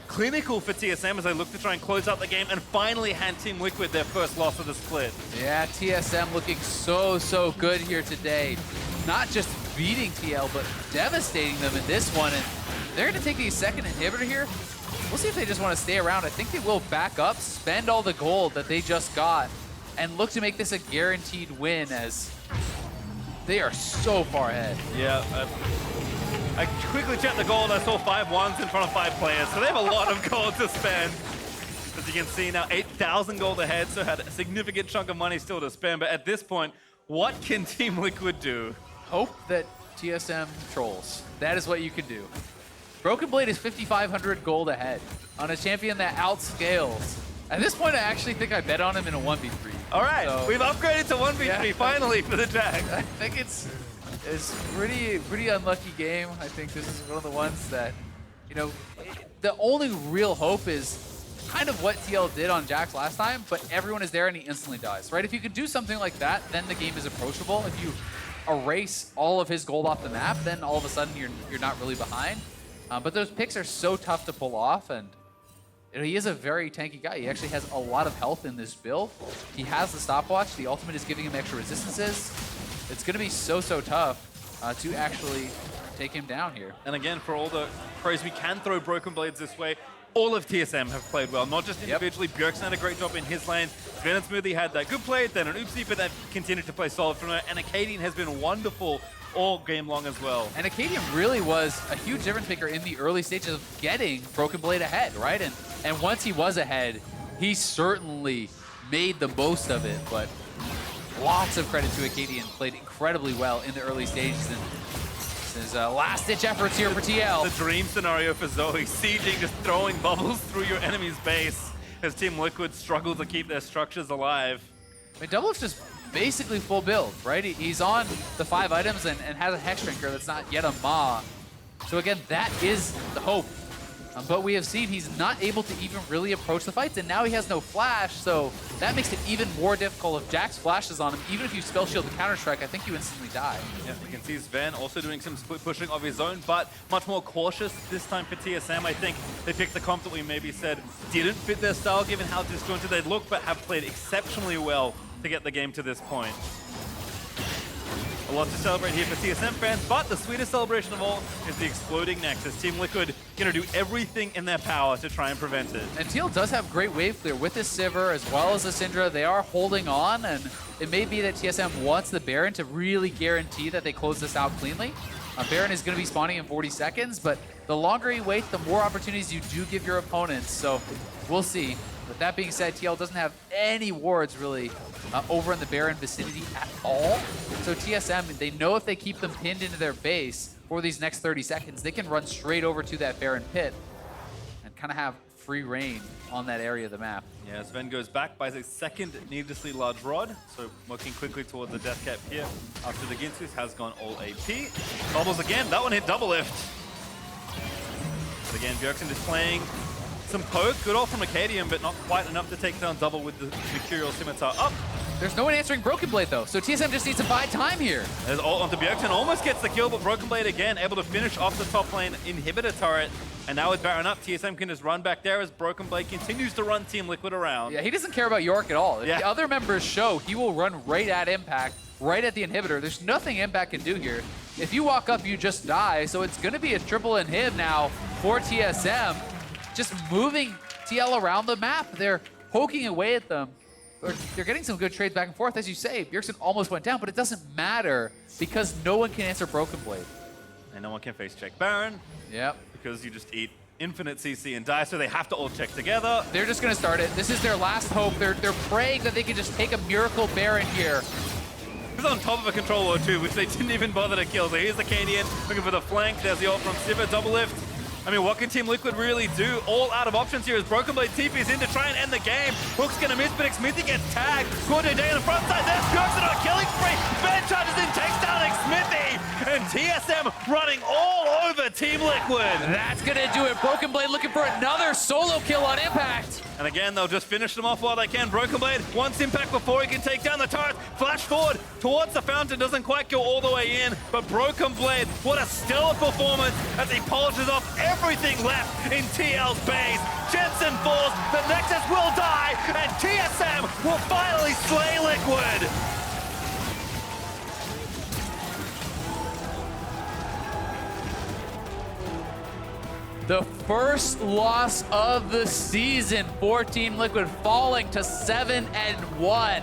clinical for TSM as they look to try and close out the game and finally hand Team Liquid their first loss of the split. Yeah, TSM looking so good here today. Not just beating TL, but devastating them in this one. And they're going to take the second inhibitor here. We'll see if they just want to stay around. I think they will back up, spend all the gold that they just got, and look to make this a guaranteed win as they are so far ahead. Yeah, I quickly checked the gold. I saw 5 ones in front of 5 players, so they have a lot of gold to spend. As you can see now, 8,000 gold ahead, so had a significant chunk of money still to spend. But at this point, what can Team Liquid do? Hope that TSM trolls. That is what you can do. Broken Blade is 5,500 gold ahead on a champion that outscales. At this point, I actually think I bet on him in a 1v3. All right, so, we've upgraded to 1v3 finally for the Jack. I think it's pretty unlucky game. I think this is one of the ones that, you know, the only real hope is kind of what TL did on Jax last time, but everyone is there and he instantly dies, right? If you could do something like that, then the game is approachable. If you erase all of his gold off the map, then all of a sudden you're not really behind. But those picks are so tough to pull off, and he is a very tanky guy. He actually has a lot of health in this build. He has the stopwatch. The ultimate is giving him extra resistances. It's going to be so tough to actually take him down here. And again, for all the praise we can throw Broken Blades this way, all of TSM have played well, not just individually. Yep. Bjergsen had a great job in his lane. Sven and Smoothie had that good play, then an oopsie, but they've continued to play solid from there. And Acadian has been wonderful all game long as well. And Acadian really was a huge difference maker in the early stages of getting Broken Blade ahead, right? And once he was ahead, he certainly made the most of it, but lots of credit to Acadian. Played incredibly well in the early stages, and this is last-ditch efforts here for TL. The dream scenario for Zoe, sieging, just throwing bubbles through your enemy's base as Team Liquid struggle to keep their structures alive. I mean, Doublelift's just basically full build, right? He's on the 5 items and has a Hex Drinker that's not yet a Ma. So again, that is the hope. But we have seen he's not able to even really approach the fights, and now he has no flash, so that makes it even more difficult. If Jax flashes on him, even if you spell shield the counter-strike, I think you instantly die. Yeah, we can see Sven also doing some split pushing of his own, but much more cautious this time for TSM. I think they picked the comp that we maybe said didn't fit their style given how disjointed they look, but have played exceptionally well to get the game to this point. A lot to celebrate here for TSM fans, but the sweetest celebration of all is the exploding Nexus. Team Liquid going to do everything in their power to try and prevent it. And TL does have great wave clear with this Sivir as well as the Syndra. They are holding on, and it may be that TSM wants the Baron to really guarantee that they close this out cleanly. Baron is going to be spawning in 40 seconds, but the longer you wait, the more opportunities you do give your opponents. So we'll see. With that being said, TL doesn't have any wards really over in the Baron vicinity at all. So TSM, they know if they keep them pinned into their base for these next 30 seconds, they can run straight over to that Baron pit and kind of have free reign on that area of the map. Yeah, Sven goes back, buys a second needlessly large rod, so working quickly towards the death cap here after the Ginsus has gone all AP. Bubbles again, that one hit double lift. But again, Bjergsen is playing some poke, good all from Acadian, but not quite enough to take down double with the Mercurial Scimitar up. There's no one answering Broken Blade though, so TSM just needs to buy time here. As all onto Bjergsen, almost gets the kill, but Broken Blade again able to finish off the top lane inhibitor turret. And now with Baron up, TSM can just run back there as Broken Blade continues to run Team Liquid around. Yeah, he doesn't care about York at all. If Yeah. the other members show, he will run right at Impact, right at the inhibitor. There's nothing Impact can do here. If you walk up, you just die, so it's gonna be a triple inhib now for TSM. Just moving TL around the map. They're poking away at them. They're getting some good trades back and forth. As you say, Bjergsen almost went down, but it doesn't matter because no one can answer Broken Blade. And no one can face check Baron. Yep. Because you just eat infinite CC and die, so they have to all check together. They're just gonna start it. This is their last hope. They're praying that they can just take a miracle Baron here. He's on top of a controller too, which they didn't even bother to kill. So here's the Acadian looking for the flank. There's the ult from Sivir, double lift. I mean, what can Team Liquid really do? All out of options here as Broken Blade TP's in to try and end the game. Hook's gonna miss, but Xmithy gets tagged. Gordo Day on the front side. There's Bjergsen on a killing spree. Van charges in, takes down Xmithy. And TSM running all over Team Liquid. That's gonna do it. Broken Blade looking for another solo kill on Impact. And again, they'll just finish them off while they can. Broken Blade wants Impact before he can take down the turret. Flash forward towards the fountain, doesn't quite go all the way in. But Broken Blade, what a stellar performance as he polishes off everything left in TL's base. Jensen falls, the Nexus will die, and TSM will finally slay Liquid. The first loss of the season for Team Liquid, falling to 7-1.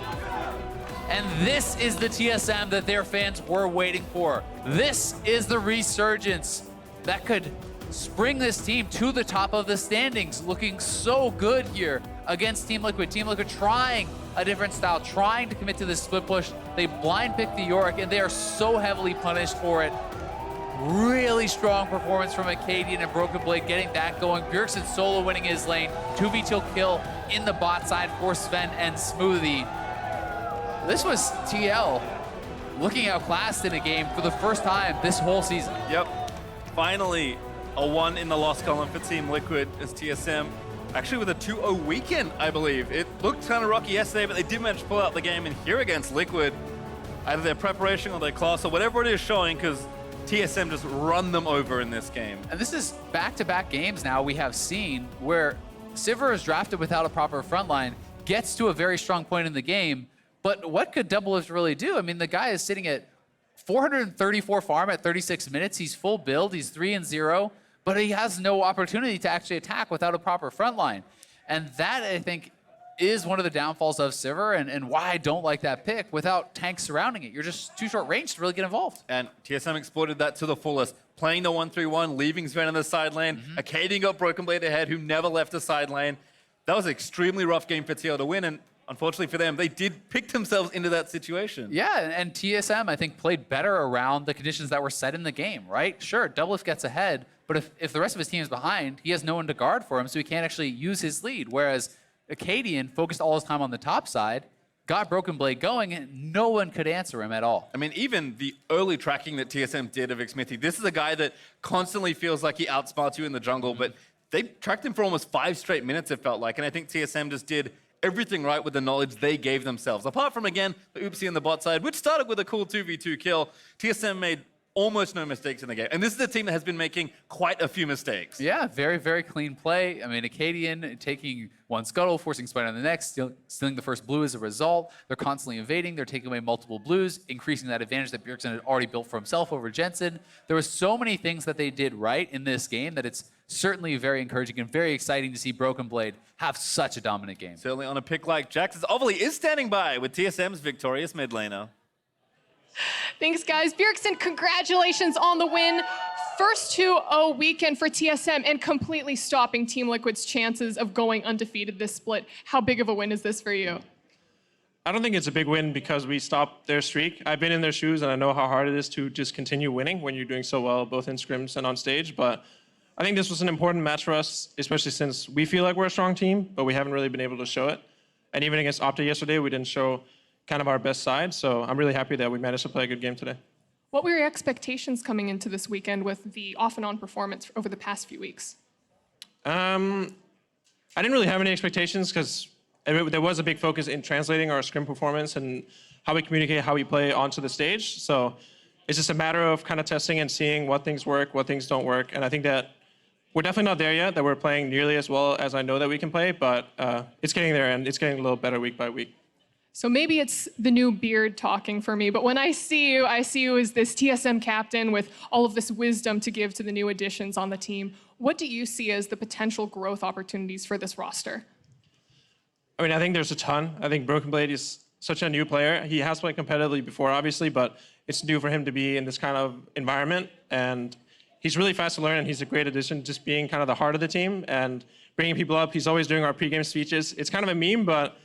And this is the TSM that their fans were waiting for. This is the resurgence that could spring this team to the top of the standings, looking so good here against Team Liquid. Team Liquid trying a different style, trying to commit to this split push. They blind picked the Yorick, and they are so heavily punished for it. Really strong performance from Acadian and Broken Blade getting that going. Bjergsen solo winning his lane. 2v2 kill in the bot side for Sven and Smoothie. This was TL looking outclassed in a game for the first time this whole season. Yep, finally a 1 in the loss column for Team Liquid as TSM. Actually with a 2-0 weekend, I believe. It looked kind of rocky yesterday, but they did manage to pull out the game, and here against Liquid, either their preparation or their class or whatever it is showing, because TSM just run them over in this game. And this is back-to-back games now we have seen where Sivir is drafted without a proper front line, gets to a very strong point in the game, but what could Doublelift really do? I mean, the guy is sitting at 434 farm at 36 minutes. He's full build. He's 3-0, but he has no opportunity to actually attack without a proper front line. And that, I think, is one of the downfalls of Sivir and why I don't like that pick without tanks surrounding it. You're just too short range to really get involved. And TSM exploited that to the fullest, playing the 1-3-1, leaving Sven in the side lane. Acadian got Broken Blade ahead, who never left the side lane. That was an extremely rough game for TL to win, and unfortunately for them, they did pick themselves into that situation. Yeah, and TSM, I think, played better around the conditions that were set in the game, right? Sure, Doublelift gets ahead, but if the rest of his team is behind, he has no one to guard for him, so he can't actually use his lead. Whereas Acadian focused all his time on the top side, got Broken Blade going, and no one could answer him at all. I mean, even the early tracking that TSM did of Xmithy, this is a guy that constantly feels like he outsmarts you in the jungle, but they tracked him for almost 5 straight minutes, it felt like, and I think TSM just did everything right with the knowledge they gave themselves. Apart from, again, the oopsie on the bot side, which started with a cool 2v2 kill, TSM made almost no mistakes in the game. And this is a team that has been making quite a few mistakes. Yeah, very, very clean play. I mean, Acadian taking one scuttle, forcing Spider on the next, stealing the first blue as a result. They're constantly invading. They're taking away multiple blues, increasing that advantage that Bjergsen had already built for himself over Jensen. There were so many things that they did right in this game that it's certainly very encouraging and very exciting to see Broken Blade have such a dominant game. Certainly on a pick like Jax, Ovally is standing by with TSM's victorious mid laner. Thanks, guys. Bjergsen, congratulations on the win. First 2-0 weekend for TSM and completely stopping Team Liquid's chances of going undefeated this split. How big of a win is this for you? I don't think it's a big win because we stopped their streak. I've been in their shoes and I know how hard it is to just continue winning when you're doing so well, both in scrims and on stage. But I think this was an important match for us, especially since we feel like we're a strong team, but we haven't really been able to show it. And even against Opta yesterday, we didn't show kind of our best side. So I'm really happy that we managed to play a good game today. What were your expectations coming into this weekend with the off and on performance over the past few weeks? I didn't really have any expectations because there was a big focus in translating our scrim performance and how we communicate, how we play onto the stage. So it's just a matter of kind of testing and seeing what things work, what things don't work. And I think that we're definitely not there yet, that we're playing nearly as well as I know that we can play, but it's getting there and it's getting a little better week by week. So maybe it's the new beard talking for me, but when I see you as this TSM captain with all of this wisdom to give to the new additions on the team. What do you see as the potential growth opportunities for this roster? I mean, I think there's a ton. I think Broken Blade is such a new player. He has played competitively before, obviously, but it's new for him to be in this kind of environment. And he's really fast to learn, and he's a great addition, just being kind of the heart of the team and bringing people up. He's always doing our pregame speeches. It's kind of a meme, but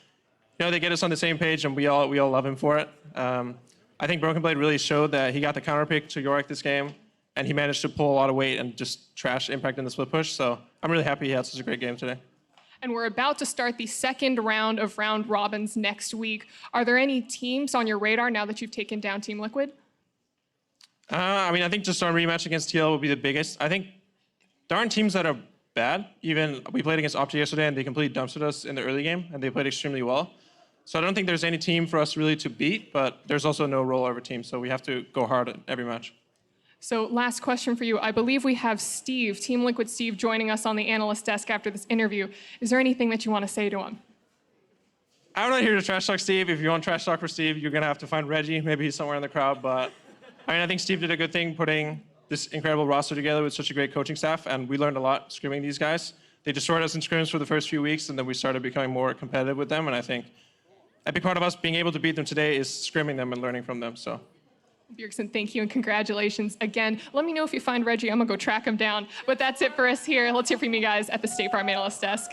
you know, they get us on the same page, and we all love him for it. I think Broken Blade really showed that he got the counter pick to Yorick this game, and he managed to pull a lot of weight and just trash Impact in the split push. So I'm really happy he had such a great game today. And we're about to start the second round of round robins next week. Are there any teams on your radar now that you've taken down Team Liquid? I mean, I think just our rematch against TL will be the biggest. I think there aren't teams that are bad. Even we played against Opta yesterday, and they completely dumpstered us in the early game, and they played extremely well. So I don't think there's any team for us really to beat, but there's also no rollover team, so we have to go hard at every match. So last question for you. I believe we have Steve, Team Liquid Steve, joining us on the analyst desk after this interview. Is there anything that you want to say to him? I'm not here to trash talk Steve. If you want trash talk for Steve, you're going to have to find Reggie. Maybe he's somewhere in the crowd, but I mean, I think Steve did a good thing putting this incredible roster together with such a great coaching staff, and we learned a lot scrimming these guys. They destroyed us in scrims for the first few weeks, and then we started becoming more competitive with them, and I think a big part of us being able to beat them today is scrimming them and learning from them. So, Bjergsen, thank you and congratulations again. Let me know if you find Reggie. I'm going to go track him down. But that's it for us here. Let's hear from you guys at the State Farm Analyst Desk.